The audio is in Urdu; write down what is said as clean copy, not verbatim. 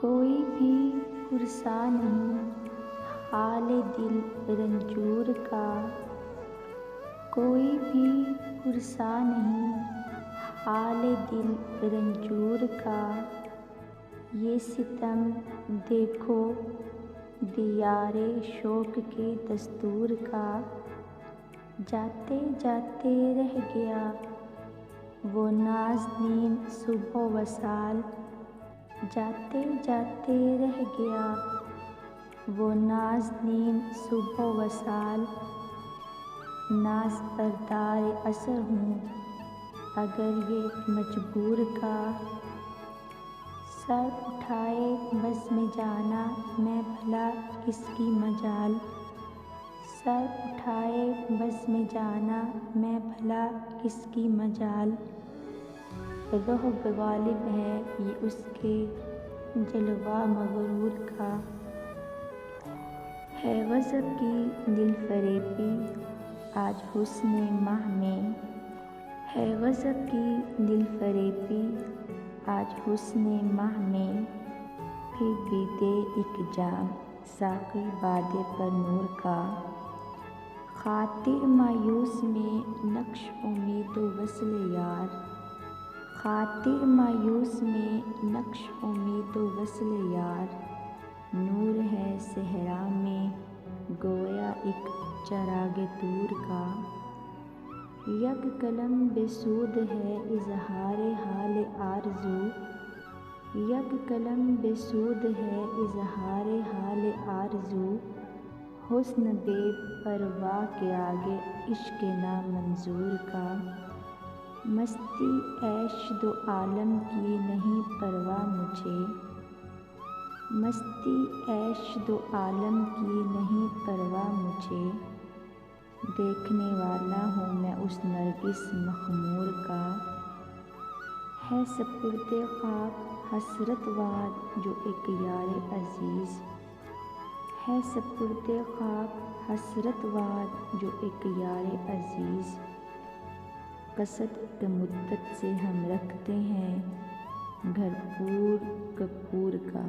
کوئی بھی پرسا نہیں حال دل رنجور کا، کوئی بھی پرسا نہیں حال دل رنجور کا، یہ ستم دیکھو دیار شوق کے دستور کا، جاتے جاتے رہ گیا وہ نازنین صبح وصال، جاتے جاتے رہ گیا وہ نازنین صبح وصال، ناز بردار اثر ہوں اگر یہ مجبور کا، سر اٹھائے بزم جانا میں بھلا کس کی مجال، سر اٹھائے بزم جانا میں بھلا کس کی مجال، رعب غالب ہے یہ اس کے جلوہ مغرور کا، ہے غضب کی دل فریبی آج حسن ماہ میں، ہے غضب کی دل فریبی آج حسن ماہ میں، پھر بھی دے ایک جام ساقی باده پر نور کا، خاطر مایوس میں نقش امید و وصل یار، خاطر مایوس میں نقش امید و وصل یار، نور ہے صحرا میں گویا ایک چراغ طور کا، یک قلم بے سود ہے اظہار حال آرزو، یک قلم بے سود ہے اظہار حال آرزو، حسن بے پرواہ کے آگے عشق نامنظور کا، مستی عیش دو عالم کی نہیں پرواہ مجھے، مستی عیش دو عالم کی نہیں پرواہ مجھے، دیکھنے والا ہوں میں اس نرگس مخمور کا، ہے سپرد خاک حسرت وار جو ایک یار عزیز، ہے سپرد خاک حسرت وار جو ایک یار عزیز، قصد ایک مدت سے ہم رکھتے ہیں گھر پور کپور کا۔